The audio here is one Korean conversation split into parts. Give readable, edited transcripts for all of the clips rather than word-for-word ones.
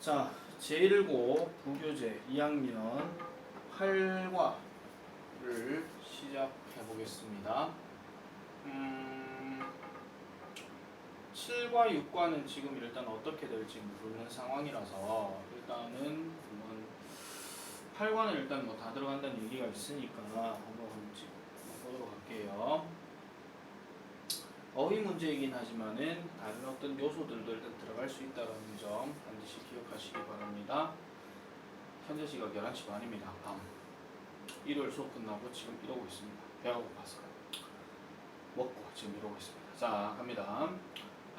자, 제1고 부교재 2학년 8과를 시작해 보겠습니다. 7과 6과는 지금 일단 어떻게 될지 모르는 상황이라서 일단은 한번 8과는 일단 뭐 다 들어간다는 얘기가 있으니까 한번 보도록 할게요. 어휘 문제이긴 하지만은 다른 어떤 요소들도 일단 들어갈 수 있다는 점 반드시 기억하시기 바랍니다. 현재 시각 11시 반입니다. 밤. 일요일 수업 끝나고 지금 이러고 있습니다. 배가 고파서 먹고 지금 이러고 있습니다. 자, 갑니다.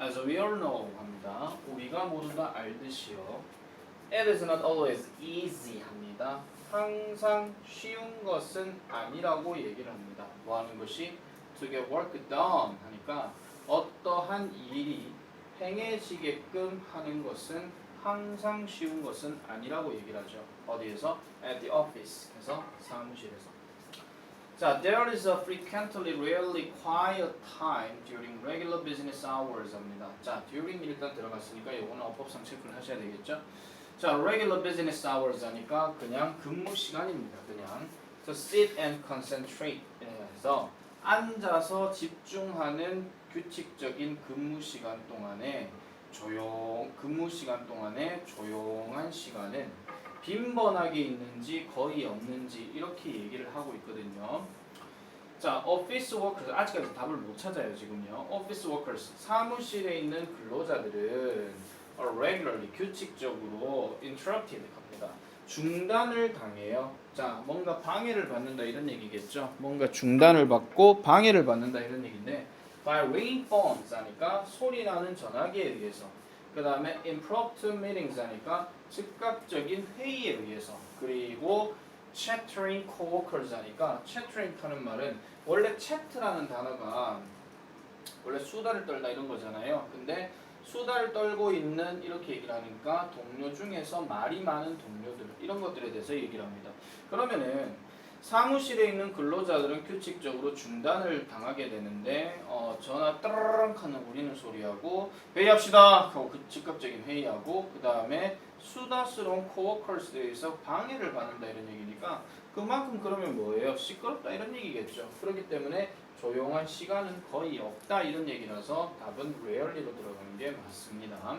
As we all know 합니다. 우리가 모두 다 알듯이요. It is not always easy 합니다. 항상 쉬운 것은 아니라고 얘기를 합니다. 뭐 하는 것이? To get work done 하니까 어떠한 일이 행해지게끔 하는 것은 항상 쉬운 것은 아니라고 얘기를 하죠. 어디에서? At the office. 그래서 사무실에서. 자, there is a frequently rarely quiet time during regular business hours 합니다. 자, during 일단 들어갔으니까 이거는 어법상 체크를 하셔야 되겠죠. 자, regular business hours 하니까 그냥 근무 시간입니다. 그냥 to sit and concentrate 해서 앉아서 집중하는 규칙적인 근무 시간 동안에 근무 시간 동안에 조용한 시간은 빈번하게 있는지 거의 없는지 이렇게 얘기를 하고 있거든요. 자, office workers 아직까지 답을 못 찾아요 지금요. office workers 사무실에 있는 근로자들은 regularly 규칙적으로 interrupted 합니다. 중단을 당해요. 자, 뭔가 방해를 받는다 이런 얘기겠죠. 뭔가 중단을 받고 방해를 받는다 이런 얘기인데 by ringing phones 하니까 소리나는 전화기에 의해서 그 다음에 impromptu meetings 하니까 즉각적인 회의에 의해서 그리고 chattering coworkers 하니까 chattering 하는 말은 원래 chat라는 단어가 원래 수다를 떨다 이런 거잖아요. 근데 수다를 떨고 있는 이렇게 얘기를 하니까 동료 중에서 말이 많은 동료들 이런 것들에 대해서 얘기를 합니다. 그러면은 사무실에 있는 근로자들은 규칙적으로 중단을 당하게 되는데 전화 따르릉 하는 울리는 소리하고 회의합시다 하고 즉각적인 회의하고 그 다음에 수다스러운 코워커스에 의해서 방해를 받는다 이런 얘기니까 그만큼 그러면 뭐예요? 시끄럽다 이런 얘기겠죠. 그렇기 때문에 조용한 시간은 거의 없다 이런 얘기라서 답은 rarely로 들어가는 게 맞습니다.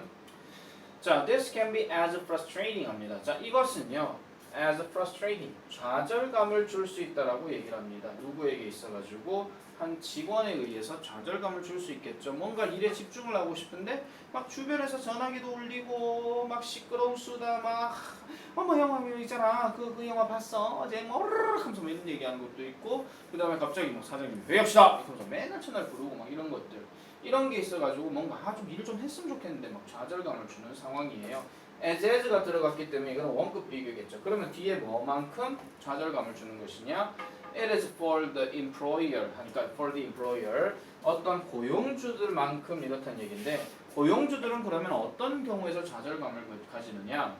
자, this can be as frustrating 합니다. 자, 이것은요. as frustrating 좌절감을 줄 수 있다라고 얘기를 합니다. 누구에게 있어가지고 한 직원에 의해서 좌절감을 줄 수 있겠죠. 뭔가 일에 집중을 하고 싶은데 막 주변에서 전화기도 울리고 막 시끄러운 수다 막 어머 영화 있잖아 그 영화 봤어 어제 뭐 하면서 뭐 이런 얘기하는 것도 있고 그 다음에 갑자기 뭐 사장님이 회의합시다 이러면서 맨날 전화를 부르고 막 이런 것들 이런 게 있어가지고 뭔가 좀 일을 좀 했으면 좋겠는데 막 좌절감을 주는 상황이에요. as가 들어갔기 때문에 이건 원급 비교겠죠. 그러면 뒤에 뭐만큼 좌절감을 주는 것이냐? It is for the employer 하니까 for the employer 어떤 고용주들만큼 이렇다는 얘기인데 고용주들은 그러면 어떤 경우에서 좌절감을 가지느냐?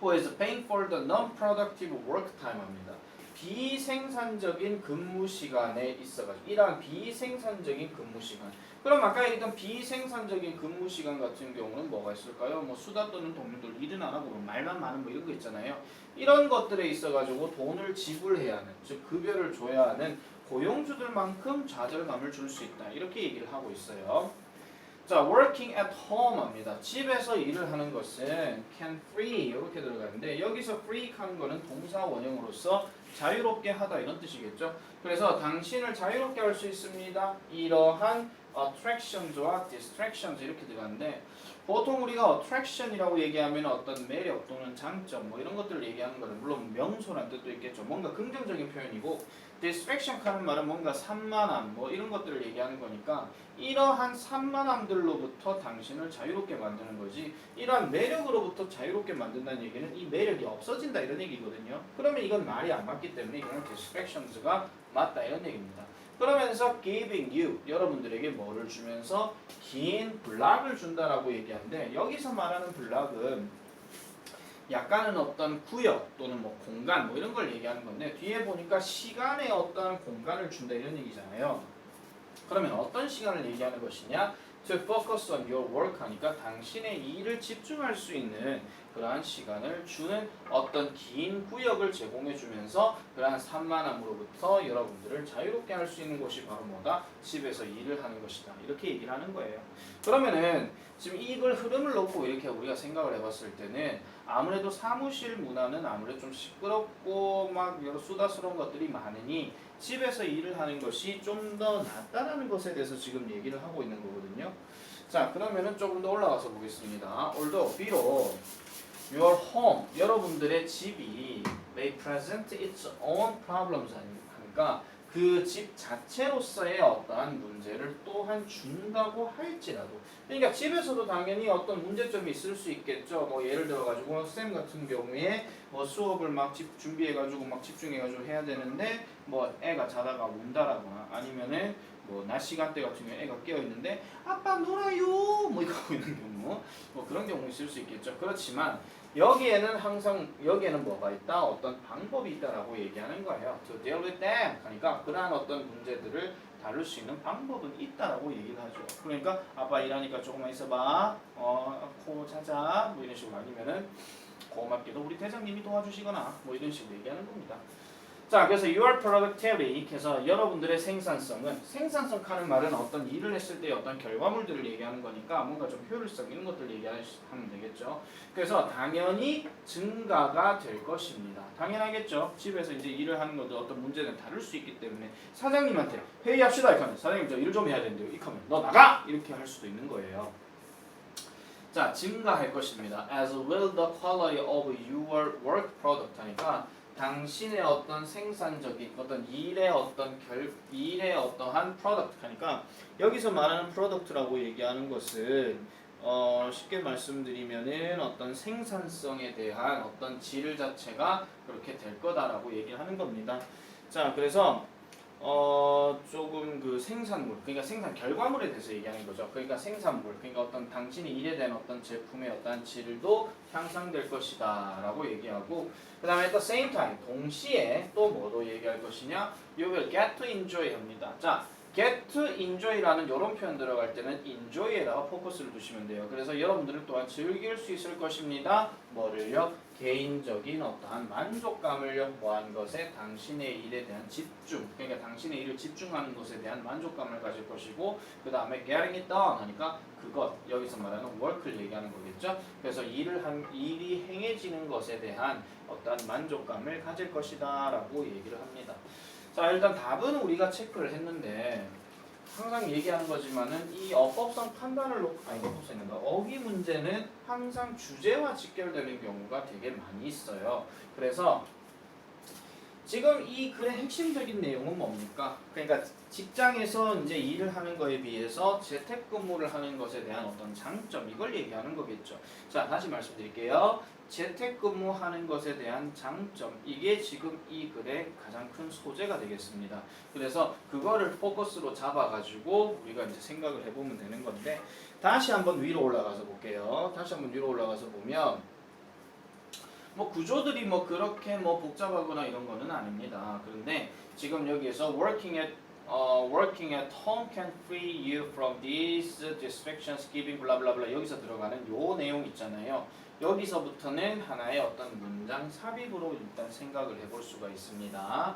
Who is paying for the non-productive work time 합니다. 비생산적인 근무 시간에 있어가지고 이러한 비생산적인 근무 시간 그럼 아까 얘기했던 비생산적인 근무 시간 같은 경우는 뭐가 있을까요? 뭐 수다 떠는 동료들 일은 안 하고 말만 많은 뭐 이런 거 있잖아요. 이런 것들에 있어가지고 돈을 지불해야 하는 즉 급여를 줘야 하는 고용주들만큼 좌절감을 줄 수 있다 이렇게 얘기를 하고 있어요. 자, working at home 합니다. 집에서 일을 하는 것은 can free 이렇게 들어가는데 여기서 free 하는 거는 동사 원형으로서 자유롭게 하다 이런 뜻이겠죠. 그래서 당신을 자유롭게 할 수 있습니다. 이러한 attractions와 distractions 이렇게 들어가는데 보통 우리가 attraction이라고 얘기하면 어떤 매력 또는 장점 뭐 이런 것들을 얘기하는 거는 물론 명소란 뜻도 있겠죠. 뭔가 긍정적인 표현이고 distraction 하는 말은 뭔가 산만함 뭐 이런 것들을 얘기하는 거니까 이러한 산만함들로부터 당신을 자유롭게 만드는 거지 이러한 매력으로부터 자유롭게 만든다는 얘기는 이 매력이 없어진다 이런 얘기거든요. 그러면 이건 말이 안 맞기 때문에 이거는 distractions가 맞다 이런 얘기입니다. 그러면서 giving you 여러분들에게 뭐를 주면서 긴 블락을 준다라고 얘기하는데 여기서 말하는 블락은 약간은 어떤 구역 또는 뭐 공간 뭐 이런 걸 얘기하는 건데 뒤에 보니까 시간에 어떤 공간을 준다 이런 얘기잖아요. 그러면 어떤 시간을 얘기하는 것이냐? to focus on your work 하니까 당신의 일을 집중할 수 있는 그러한 시간을 주는 어떤 긴 구역을 제공해 주면서 그러한 산만함으로부터 여러분들을 자유롭게 할 수 있는 곳이 바로 뭐다? 집에서 일을 하는 것이다. 이렇게 얘기를 하는 거예요. 그러면은 지금 이걸 흐름을 놓고 이렇게 우리가 생각을 해봤을 때는 아무래도 사무실 문화는 아무래도 좀 시끄럽고 막 여러 수다스러운 것들이 많으니 집에서 일을 하는 것이 좀 더 낫다라는 것에 대해서 지금 얘기를 하고 있는 거거든요. 자, 그러면은 조금 더 올라가서 보겠습니다. Although 비록 your home 여러분들의 집이 may present its own problems 하니까 그 집 자체로서의 어떠한 문제를 또한 준다고 할지라도 그러니까 집에서도 당연히 어떤 문제점이 있을 수 있겠죠. 뭐 예를 들어 가지고 쌤 같은 경우에 뭐 수업을 막 준비해 가지고 막 집중해 가지고 해야 되는데 뭐 애가 자다가 운다라거나 아니면은 뭐 낮 시간대 같은 경우에 애가 깨어 있는데 아빠 놀아요 뭐 이거 하고 있는 경우 뭐 그런 경우 있을 수 있겠죠. 그렇지만 여기에는 항상 여기에는 뭐가 있다? 어떤 방법이 있다라고 얘기하는 거예요. To deal with them. 그러니까 그러한 어떤 문제들을 다룰 수 있는 방법은 있다라고 얘기를 하죠. 그러니까 아빠 일하니까 조금만 있어봐. 코 자자. 뭐 이런 식으로 아니면은 고맙게도 우리 대장님이 도와주시거나 뭐 이런 식으로 얘기하는 겁니다. 자, 그래서 your productivity, 그래서 여러분들의 생산성은 생산성 하는 말은 어떤 일을 했을 때 어떤 결과물들을 얘기하는 거니까 뭔가 좀 효율성 이런 것들 얘기하면 되겠죠. 그래서 당연히 증가가 될 것입니다. 당연하겠죠. 집에서 이제 일을 하는 것도 어떤 문제는 다룰 수 있기 때문에 사장님한테 회의합시다 이렇게 하면 사장님 저 일 좀 해야 되는데요. 이렇게 하면 너 나가 이렇게 할 수도 있는 거예요. 자, 증가할 것입니다. As will the quality of your work product 하니까 당신의 어떤 생산적인 어떤 일의 어떠한 프로덕트 하니까 여기서 말하는 프로덕트라고 얘기하는 것은 쉽게 말씀드리면은 어떤 생산성에 대한 어떤 질 자체가 그렇게 될 거다라고 얘기를 하는 겁니다. 자, 그래서 조금 그 생산물, 그러니까 생산 결과물에 대해서 얘기하는 거죠. 그러니까 생산물, 그러니까 어떤 당신이 일에 대한 어떤 제품의 어떤 질도 향상될 것이다라고 얘기하고, 그 다음에 at the same time, 동시에 또 뭐로 얘기할 것이냐? You will get to enjoy 합니다. 자, get to enjoy라는 이런 표현 들어갈 때는 enjoy에다가 포커스를 두시면 돼요. 그래서 여러분들은 또한 즐길 수 있을 것입니다. 뭐를요? 개인적인 어떠한 만족감을 뭐한 것에 당신의 일에 대한 집중, 그러니까 당신의 일을 집중하는 것에 대한 만족감을 가질 것이고, 그 다음에 getting it done 하니까 그것, 여기서 말하는 work를 얘기하는 거겠죠. 그래서 일이 행해지는 것에 대한 어떠한 만족감을 가질 것이다 라고 얘기를 합니다. 자, 일단 답은 우리가 체크를 했는데 항상 얘기하는 거지만은 이 어법성 판단을 놓고 어휘 문제는 항상 주제와 직결되는 경우가 되게 많이 있어요. 그래서 지금 이 글의 핵심적인 내용은 뭡니까? 그러니까 직장에서 이제 일을 하는 거에 비해서 재택근무를 하는 것에 대한 어떤 장점 이걸 얘기하는 거겠죠. 자, 다시 말씀드릴게요. 재택근무하는 것에 대한 장점 이게 지금 이 글의 가장 큰 소재가 되겠습니다. 그래서 그거를 포커스로 잡아가지고 우리가 이제 생각을 해보면 되는 건데 다시 한번 위로 올라가서 볼게요. 다시 한번 위로 올라가서 보면 뭐 구조들이 뭐 그렇게 뭐 복잡하거나 이런 거는 아닙니다. 그런데 지금 여기에서 working at home can free you from these distractions, giving blah blah blah 여기서 들어가는 요 내용 있잖아요. 여기서부터는 하나의 어떤 문장 삽입으로 일단 생각을 해볼 수가 있습니다.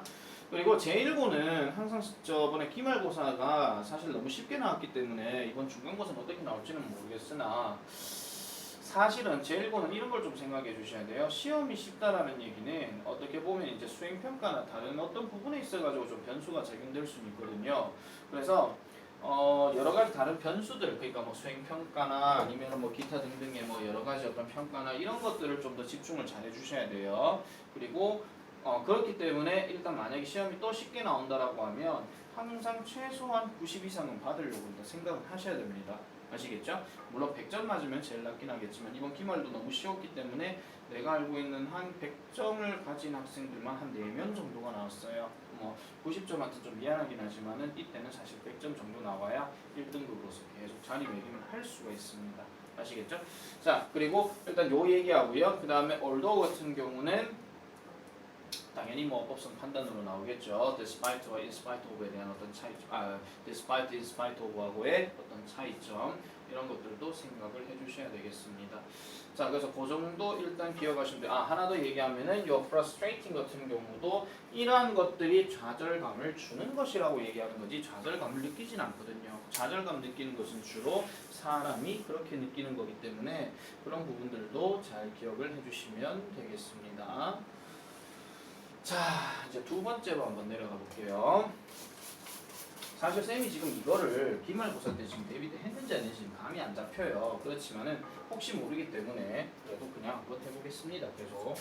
그리고 제1고는 항상 저번에 기말고사가 사실 너무 쉽게 나왔기 때문에 이번 중간고사는 어떻게 나올지는 모르겠으나 사실은 제1고는 이런 걸 좀 생각해 주셔야 돼요. 시험이 쉽다라는 얘기는 어떻게 보면 이제 수행평가나 다른 어떤 부분에 있어가지고 좀 변수가 적용될 수 있거든요. 그래서 여러 가지 다른 변수들, 그러니까 뭐 수행평가나 아니면 뭐 기타 등등의 뭐 여러 가지 어떤 평가나 이런 것들을 좀 더 집중을 잘 해주셔야 돼요. 그리고 그렇기 때문에 일단 만약에 시험이 또 쉽게 나온다라고 하면 항상 최소한 90 이상은 받으려고 생각을 하셔야 됩니다. 아시겠죠? 물론 100점 맞으면 제일 낫긴 하겠지만 이번 기말도 너무 쉬웠기 때문에 내가 알고 있는 한 100점을 가진 학생들만 한 4명 정도가 나왔어요. 뭐 90점한테 좀 미안하긴 하지만은 이때는 사실 100점 정도 나와야 1등급으로서 계속 자리매김을 할 수가 있습니다. 아시겠죠? 자, 그리고 일단 요 얘기하고요. 그 다음에 although 같은 경우는 당연히 뭐 어법성 판단으로 나오겠죠. despite와 in spite of에 대한 어떤 차이점, despite, in spite of하고의 어떤 차이점 이런 것들도 생각을 해주셔야 되겠습니다. 자, 그래서 그 정도 일단 기억하시면 돼요. 하나 더 얘기하면은 요 frustrating 같은 경우도 이러한 것들이 좌절감을 주는 것이라고 얘기하는 거지 좌절감을 느끼진 않거든요. 좌절감 느끼는 것은 주로 사람이 그렇게 느끼는 거기 때문에 그런 부분들도 잘 기억을 해주시면 되겠습니다. 자, 이제 두 번째로 한번 내려가 볼게요. 사실 쌤이 지금 이거를 기말고사 때 지금 데뷔 때 했는지 안 했는지 감이 안 잡혀요. 그렇지만은 혹시 모르기 때문에 그래도 그냥 한번 해보겠습니다. 계속.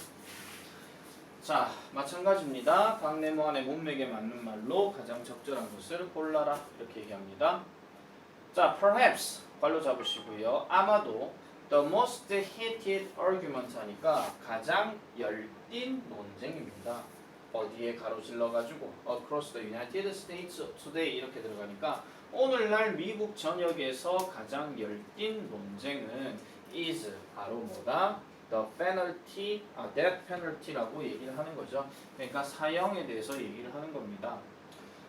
자, 마찬가지입니다. 각 네모 안에 문맥에 맞는 말로 가장 적절한 것을 골라라 이렇게 얘기합니다. 자, perhaps 괄호 잡으시고요. 아마도 the most heated argument 하니까 가장 열띤 논쟁입니다. 어디에 가로질러가지고 across the United States today 이렇게 들어가니까 오늘날 미국 전역에서 가장 열띤 논쟁은 is 바로 뭐다? the penalty, death penalty라고 얘기를 하는 거죠. 그러니까 사형에 대해서 얘기를 하는 겁니다.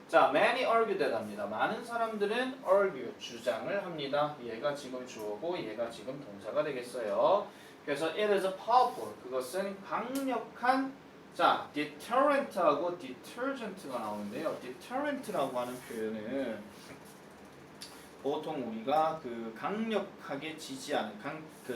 자, many argue that 합니다. 많은 사람들은 argue, 주장을 합니다. 얘가 지금 주어고 얘가 지금 동사가 되겠어요. 그래서 it is powerful, 그것은 강력한 자, deterrent하고 detergent가 나오는데요. deterrent라고 하는 표현은 보통 우리가 그 강력하게 지지하는,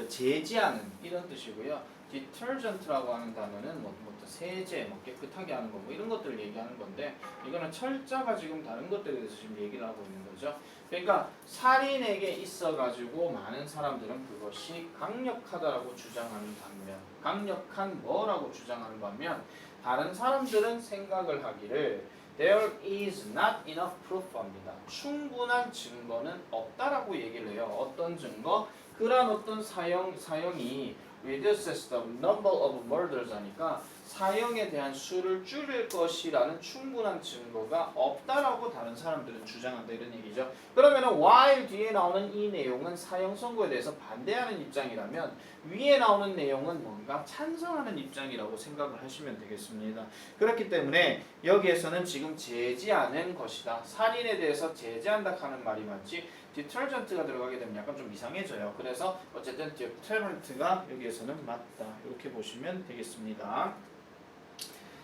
제지하는 이런 뜻이고요. detergent라고 하는 단어는 뭐 세제, 뭐 깨끗하게 하는 거, 뭐 이런 것들을 얘기하는 건데 이거는 철자가 지금 다른 것들에 대해서 지금 얘기를 하고 있는 거죠. 그러니까 살인에게 있어가지고 많은 사람들은 그것이 강력하다라고 주장하는 반면, 강력한 뭐라고 주장하는 반면 다른 사람들은 생각을 하기를 there is not enough proof 합니다. 충분한 증거는 없다라고 얘기를 해요. 어떤 증거? 그런 어떤 사형이 reduces the number of murders 하니까 사형에 대한 수를 줄일 것이라는 충분한 증거가 없다라고 다른 사람들은 주장한다 이런 얘기죠. 그러면은 while 뒤에 나오는 이 내용은 사형 선고에 대해서 반대하는 입장이라면 위에 나오는 내용은 뭔가 찬성하는 입장이라고 생각을 하시면 되겠습니다. 그렇기 때문에 여기에서는 지금 제지하는 것이다. 살인에 대해서 제지한다 하는 말이 맞지 detergent가 들어가게 되면 약간 좀 이상해져요. 그래서 어쨌든 deterrent가 여기에서는 맞다. 이렇게 보시면 되겠습니다.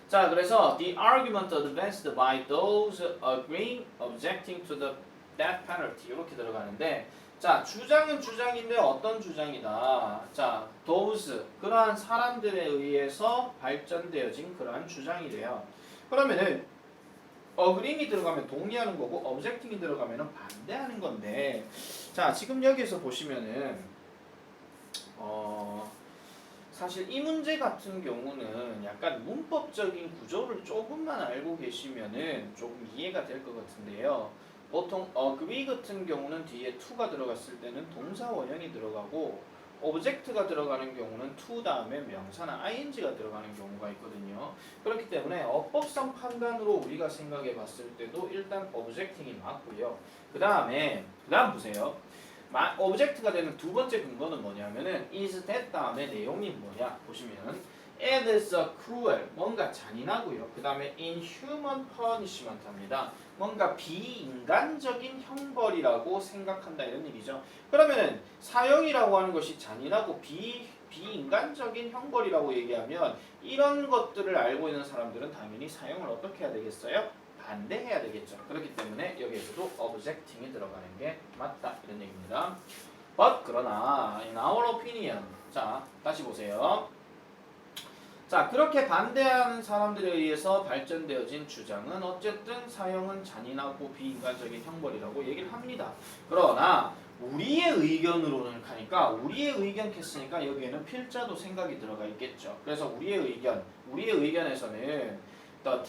자, 그래서 the argument advanced by those agreeing, objecting to the death penalty 이렇게 들어가는데 자, 주장은 주장인데 어떤 주장이다. 자, those 그러한 사람들에 의해서 발전되어진 그러한 주장이래요. 그러면은 agreeing이 들어가면 동의하는 거고 objecting이 들어가면 반대하는 건데 자, 지금 여기에서 보시면은 사실 이 문제 같은 경우는 약간 문법적인 구조를 조금만 알고 계시면은 조금 이해가 될 것 같은데요. 보통 agree 같은 경우는 뒤에 to가 들어갔을 때는 동사 원형이 들어가고 object가 들어가는 경우는 to 다음에 명사나 ing가 들어가는 경우가 있거든요. 그렇기 때문에 어법성 판단으로 우리가 생각해 봤을 때도 일단 objecting이 맞고요. 그 다음 보세요. object가 되는 두 번째 근거는 뭐냐면은 is that 다음에 내용이 뭐냐 보시면 it is a cruel 뭔가 잔인하고요. 그 다음에 inhuman punishment 합니다. 뭔가 비인간적인 형벌이라고 생각한다 이런 얘기죠. 그러면은 사형이라고 하는 것이 잔인하고 비인간적인 형벌이라고 얘기하면 이런 것들을 알고 있는 사람들은 당연히 사형을 어떻게 해야 되겠어요? 반대해야 되겠죠. 그렇기 때문에 여기에서도 objecting이 들어가는 게 맞다 이런 얘기입니다. But 그러나 in our opinion 자 다시 보세요. 자 그렇게 반대하는 사람들에 의해서 발전되어진 주장은 어쨌든 사형은 잔인하고 비인간적인 형벌이라고 얘기를 합니다. 그러나 우리의 의견으로는 하니까 우리의 의견 했으니까 여기에는 필자도 생각이 들어가 있겠죠. 그래서 우리의 의견에서는 the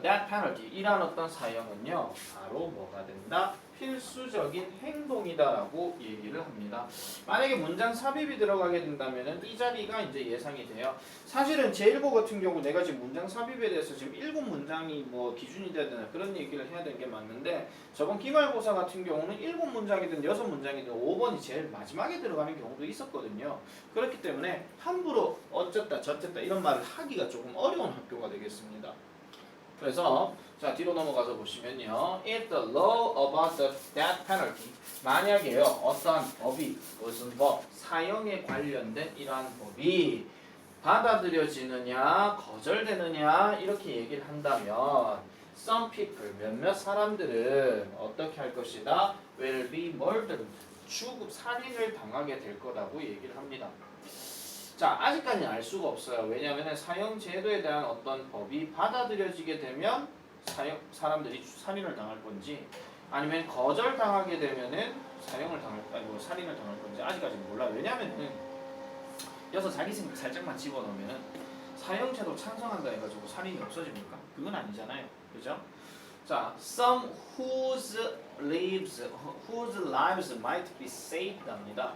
death penalty 이란 어떤 사형은요 바로 뭐가 된다? 필수적인 행동이다라고 얘기를 합니다. 만약에 문장 삽입이 들어가게 된다면은 이 자리가 이제 예상이 돼요. 사실은 제1고 같은 경우 내가 지금 문장 삽입에 대해서 지금 7문장이 뭐 기준이 돼야 되나 그런 얘기를 해야 되는 게 맞는데 저번 기말고사 같은 경우는 7문장이든 6문장이든 5번이 제일 마지막에 들어가는 경우도 있었거든요. 그렇기 때문에 함부로 어쨌다 저쨌다 이런 말을 하기가 조금 어려운 학교가 되겠습니다. 그래서 자 뒤로 넘어가서 보시면요. If the law about the death penalty 만약에요 어떠한 법이 무슨 법 사형에 관련된 이러한 법이 받아들여지느냐 거절되느냐 이렇게 얘기를 한다면 some people 몇몇 사람들은 어떻게 할 것이다 will be murdered 살인을 당하게 될 거라고 얘기를 합니다. 자 아직까지는 알 수가 없어요. 왜냐하면 사형 제도에 대한 어떤 법이 받아들여지게 되면 사람들이 살인을 당할 건지 아니면 거절당하게 되면은 살인을 당할 건지 아직까지는 몰라요. 왜냐하면은 여기서 자기 생각 살짝만 집어넣으면은 사형 제도 찬성한다 해가지고 살인이 없어집니까? 그건 아니잖아요. 그죠? 자, some whose lives might be saved 합니다.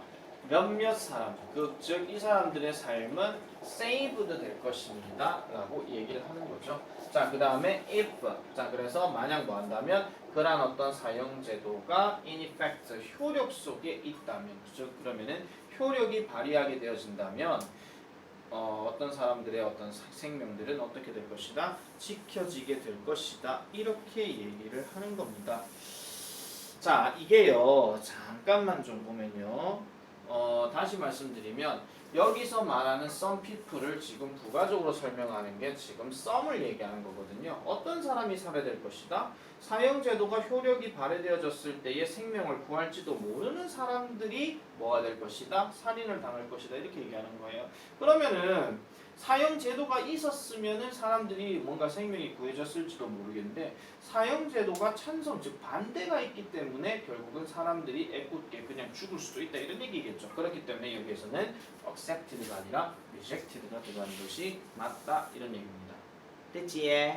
몇몇 사람, 즉 이 사람들의 삶은 saved 될 것입니다 라고 얘기를 하는 거죠. 자, 그 다음에 if, 자 그래서 만약 뭐 한다면 그러한 어떤 사형제도가 in effect, 효력 속에 있다면, 즉 그러면은 효력이 발휘하게 되어진다면 어떤 사람들의 어떤 생명들은 어떻게 될 것이다? 지켜지게 될 것이다. 이렇게 얘기를 하는 겁니다. 자, 이게요. 잠깐만 좀 보면요. 다시 말씀드리면 여기서 말하는 some people을 지금 부가적으로 설명하는 게 지금 some을 얘기하는 거거든요. 어떤 사람이 살아야 될 것이다? 사형제도가 효력이 발휘되어졌을 때의 생명을 구할지도 모르는 사람들이 뭐가 될 것이다? 살인을 당할 것이다. 이렇게 얘기하는 거예요. 그러면은 사형제도가 있었으면은 사람들이 뭔가 생명이 구해졌을지도 모르겠는데 사형제도가 찬성, 즉 반대가 있기 때문에 결국은 사람들이 애꿎게 그냥 죽을 수도 있다 이런 얘기겠죠. 그렇기 때문에 여기에서는 accepted가 아니라 rejected가 들어가는 것이 맞다 이런 얘기입니다. 됐지?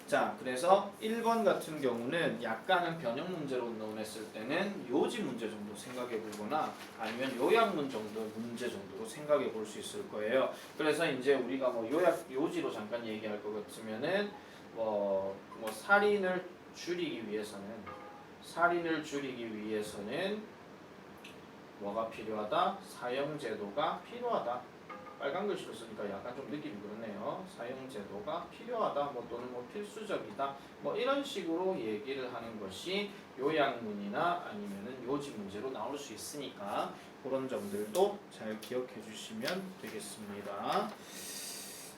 자, 그래서 1번 같은 경우는 약간은 변형 문제로 넣어냈을 때는 요지 문제 정도 생각해 보거나 아니면 요약문 정도 문제 정도로 생각해 볼 수 있을 거예요. 그래서 이제 우리가 뭐 요지로 잠깐 얘기할 것 같으면은 뭐 살인을 줄이기 위해서는 뭐가 필요하다? 사형제도가 필요하다. 빨간 글씨로 쓰니까 약간 좀 느낌이 그렇네요. 사형제도가 필요하다, 또는 필수적이다, 이런 식으로 얘기를 하는 것이 요약문이나 아니면은 요지 문제로 나올 수 있으니까 그런 점들도 잘 기억해 주시면 되겠습니다.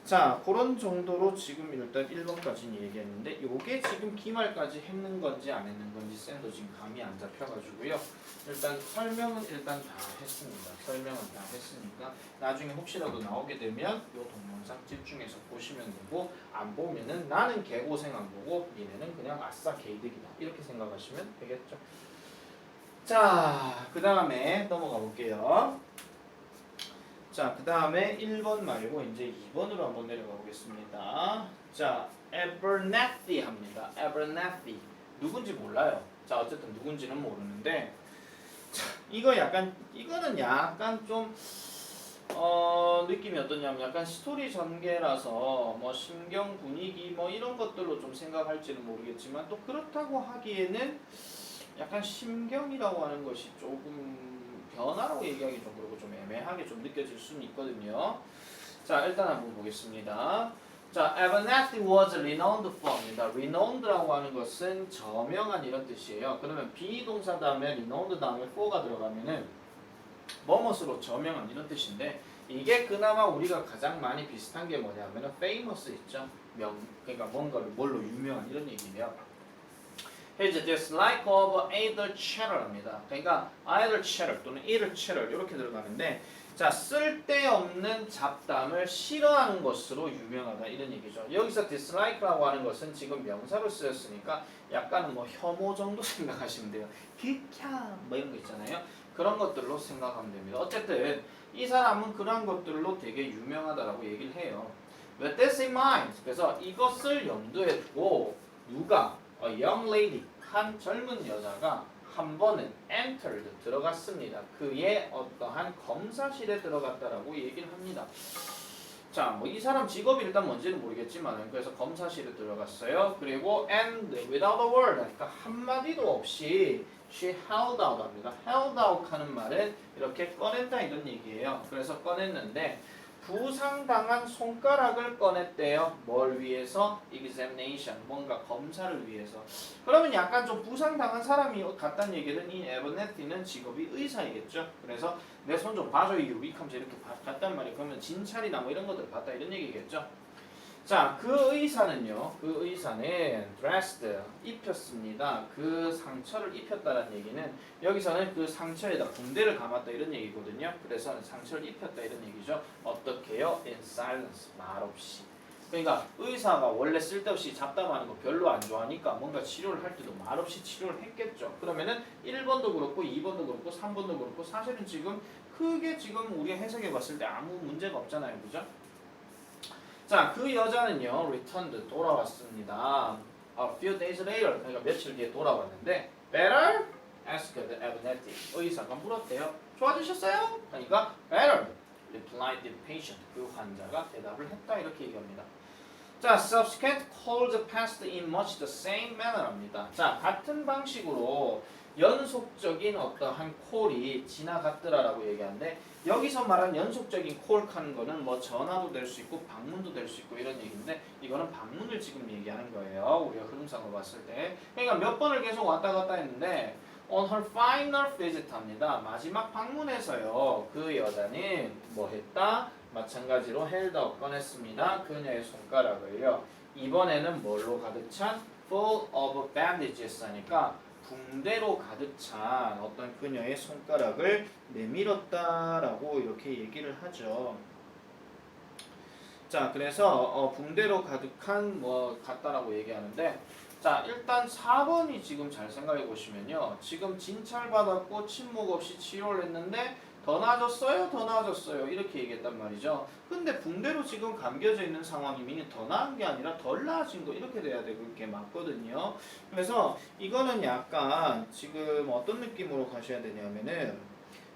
자, 그런 정도로 지금 일단 1번까지는 얘기했는데 요게 지금 기말까지 했는 건지 안 했는 건지 쌤도 지금 감이 안 잡혀가지고요. 일단 설명은 일단 다 했습니다. 설명은 다 했으니까 나중에 혹시라도 나오게 되면 요 동영상 집중해서 보시면 되고 안 보면은 나는 개고생 안 보고 니네는 그냥 아싸 개이득이다 이렇게 생각하시면 되겠죠. 자, 그 다음에 넘어가 볼게요. 자, 그 다음에 1번 말고 이제 2번으로 한번 내려가 보겠습니다. 자, Abernathy 합니다. Abernathy. 누군지 몰라요. 자, 어쨌든 누군지는 모르는데, 자, 이거는 약간 좀, 느낌이 어떠냐면 약간 스토리 전개라서 심경 분위기 이런 것들로 좀 생각할지는 모르겠지만 또 그렇다고 하기에는 약간 심경이라고 하는 것이 조금 변화라고 얘기하기 좀 그렇고 좀 애매하게 좀 느껴질 수는 있거든요. 자, 일단 한번 보겠습니다. 자, Abernathy was renowned for입니다. renowned라고 하는 것은 저명한 이런 뜻이에요. 그러면 비동사 다음에 renowned 다음에 for가 들어가면은 뭐뭇으로 저명한 이런 뜻인데 이게 그나마 우리가 가장 많이 비슷한 게 뭐냐면은 famous 있죠. 그러니까 뭔가를 뭘로 유명한 이런 얘기예요. His dislike of idle chatter입니다. 그러니까 idle chatter 또는 idle chatter 이렇게 들어가는데 자, 쓸데없는 잡담을 싫어하는 것으로 유명하다 이런 얘기죠. 여기서 dislike라고 하는 것은 지금 명사로 쓰였으니까 약간은 혐오 정도 생각하시면 돼요. 극혐 이런 거 있잖아요. 그런 것들로 생각하면 됩니다. 어쨌든 이 사람은 그런 것들로 되게 유명하다라고 얘기를 해요. With this in mind, 그래서 이것을 염두에 두고 누가? A young lady, 한 젊은 여자가 한 번은 entered 들어갔습니다. 그의 어떠한 검사실에 들어갔다라고 얘기를 합니다. 자, 뭐 이 사람 직업이 일단 뭔지는 모르겠지만 그래서 검사실에 들어갔어요. 그리고 and without a word 그러니까 한마디도 없이 she held out 합니다. held out 하는 말은 이렇게 꺼낸다 이런 얘기예요. 그래서 꺼냈는데 부상당한 손가락을 꺼냈대요. 뭘 위해서? examination 뭔가 검사를 위해서. 그러면 약간 좀 부상당한 사람이 같다는 얘기는 이 에버네티는 직업이 의사이겠죠. 그래서 내 손 좀 봐줘 이 유익하면서 이렇게 봤단 말이에요. 그러면 진찰이나 뭐 이런 것들 봤다 이런 얘기겠죠. 자, 그 의사는요. 그 의사는 dressed 입혔습니다. 그 상처를 입혔다는 얘기는 여기서는 그 상처에다 붕대를 감았다 이런 얘기거든요. 그래서 상처를 입혔다 이런 얘기죠. 어떻게요? In silence 말없이. 그러니까 의사가 원래 쓸데없이 잡담하는 거 별로 안 좋아하니까 뭔가 치료를 할 때도 말없이 치료를 했겠죠. 그러면은 1번도 그렇고 2번도 그렇고 3번도 그렇고 사실은 지금 크게 지금 우리가 해석해 봤을 때 아무 문제가 없잖아요. 그죠? 자, 그 여자는요, returned 돌아왔습니다. A few days later, 그러니까 며칠 뒤에 돌아왔는데, better? asked Abernethy. 의사가 물었대요. 좋아지셨어요? 그러니까 better, replied the patient. 그 환자가 대답을 했다 이렇게 얘기합니다. 자, subsequent calls passed in much the same manner입니다. 자, 같은 방식으로 연속적인 어떠한 콜이 지나갔더라라고 얘기하는데 여기서 말한 연속적인 콜하는 거는 뭐 전화도 될 수 있고 방문도 될 수 있고 이런 얘기인데 이거는 방문을 지금 얘기하는 거예요. 우리가 흐름상으로 봤을 때. 그러니까 몇 번을 계속 왔다 갔다 했는데 on her final visit 합니다. 마지막 방문에서요. 그 여자는 뭐 했다? 마찬가지로 held up 꺼냈습니다. 그녀의 손가락을요. 이번에는 뭘로 가득 찬? full of bandages 하니까 붕대로 가득 찬 어떤 그녀의 손가락을 내밀었다라고 이렇게 얘기를 하죠. 자, 그래서 붕대로 가득한 뭐 같다라고 얘기하는데 자, 일단 4번이 지금 잘 생각해 보시면요. 지금 진찰받았고 침묵 없이 치료를 했는데 더 나아졌어요? 더 나아졌어요? 이렇게 얘기했단 말이죠. 근데 붕대로 지금 감겨져 있는 상황이면 더 나은 게 아니라 덜 나아진 거 이렇게 돼야 되고 이렇게 맞거든요. 그래서 이거는 약간 지금 어떤 느낌으로 가셔야 되냐면은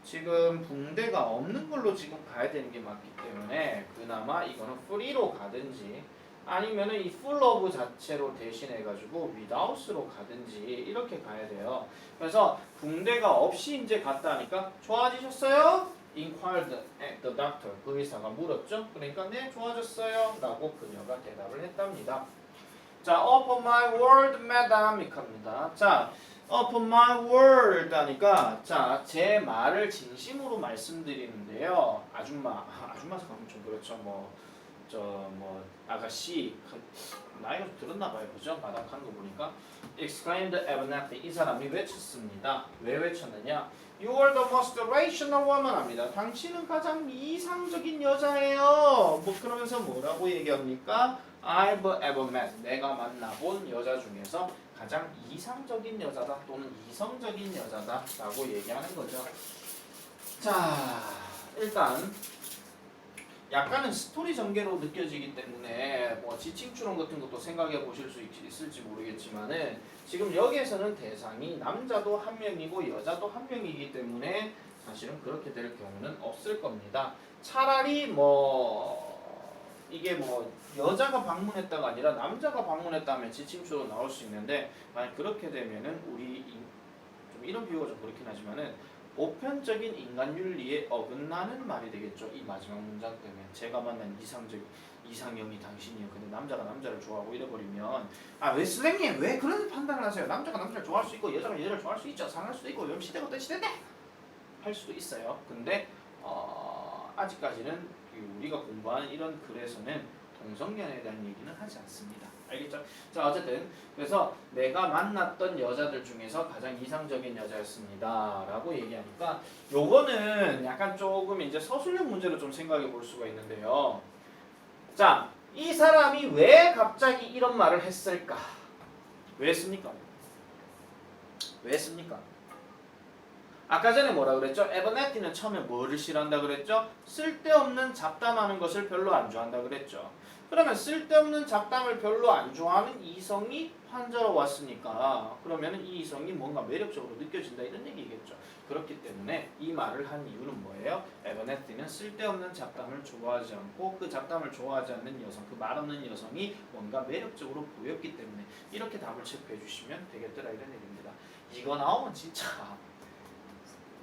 지금 붕대가 없는 걸로 지금 가야 되는 게 맞기 때문에 그나마 이거는 free로 가든지 아니면은 이 full of 자체로 대신해 가지고 without으로 가든지 이렇게 가야 돼요. 그래서 붕대가 없이 이제 갔다니까 좋아지셨어요? inquired the doctor. 그 의사가 물었죠. 그러니까 네 좋아졌어요 라고 그녀가 대답을 했답니다. 자, upon my word, madam 이겁니다. 자, upon my word 하니까 자, 제 말을 진심으로 말씀드리는데요. 아줌마 가면 좀 그렇죠. 뭐 아가씨 나이가 좀 들었나 봐요. 그죠? 마닥한 거 보니까 exclaimed Abernethy. 이 사람이 외쳤습니다. 왜 외쳤느냐? You are the most rational woman 합니다. 당신은 가장 이상적인 여자예요. 뭐 그러면서 뭐라고 얘기합니까? I've ever met. 내가 만나본 여자 중에서 가장 이상적인 여자다 또는 이성적인 여자다 라고 얘기하는 거죠. 자, 일단 약간은 스토리 전개로 느껴지기 때문에 뭐 지칭 추론 같은 것도 생각해 보실 수 있을지 모르겠지만은 지금 여기에서는 대상이 남자도 한 명이고 여자도 한 명이기 때문에 사실은 그렇게 될 경우는 없을 겁니다. 차라리 이게 여자가 방문했다가 아니라 남자가 방문했다면 지칭 추론 나올 수 있는데 만약 그렇게 되면은 좀 이런 비유가 좀 그렇긴 하지만은 보편적인 인간 윤리에 어긋나는 말이 되겠죠. 이 마지막 문장 때문에 제가 만난 이상형이 당신이요. 근데 남자가 남자를 좋아하고 이래버리면 왜 선생님 왜 그런 판단을 하세요? 남자가 남자를 좋아할 수 있고 여자가 여자를 좋아할 수 있죠. 상할 수도 있고 요즘 시대가 어떤 시대인데 할 수도 있어요. 근데 아직까지는 우리가 공부하는 이런 글에서는 동성연애에 대한 얘기는 하지 않습니다. 알겠죠? 자, 어쨌든 그래서 내가 만났던 여자들 중에서 가장 이상적인 여자였습니다 라고 얘기하니까 요거는 약간 조금 이제 서술형 문제로 좀 생각해 볼 수가 있는데요. 자, 이 사람이 왜 갑자기 이런 말을 했을까? 왜 했습니까? 왜 했습니까? 아까 전에 뭐라 그랬죠? 에버네티는 처음에 뭐를 싫어한다 그랬죠? 쓸데없는 잡담하는 것을 별로 안 좋아한다 그랬죠. 그러면 쓸데없는 잡담을 별로 안 좋아하는 이성이 환자로 왔으니까 그러면 이 이성이 뭔가 매력적으로 느껴진다 이런 얘기겠죠. 그렇기 때문에 이 말을 한 이유는 뭐예요? 에버네티는 쓸데없는 잡담을 좋아하지 않고 그 잡담을 좋아하지 않는 여성, 그 말 없는 여성이 뭔가 매력적으로 보였기 때문에 이렇게 답을 체크해 주시면 되겠더라 이런 얘기입니다. 이거 나오면 진짜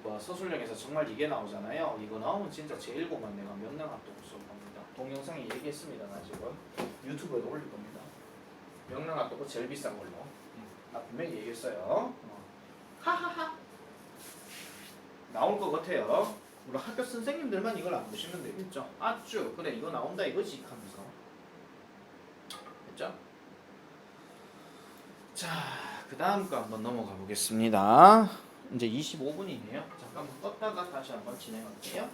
서술형에서 정말 이게 나오잖아요. 이거 나오면 진짜 제1고만 내가 명랑합독 수업 겁니다. 동영상에 얘기했습니다. 나 지금 유튜브에도 올릴 겁니다. 명랑합독은 제일 비싼 걸로. 나 분명히 얘기했어요. 하하하. 나올 것 같아요. 우리 학교 선생님들만 이걸 안 보시면 되겠죠. 아쭈 그래 이거 나온다 이거지 하면서. 됐죠? 자, 그 다음 거 한번 넘어가 보겠습니다. 이제 25분이네요. 잠깐만 껐다가 다시 한번 진행할게요.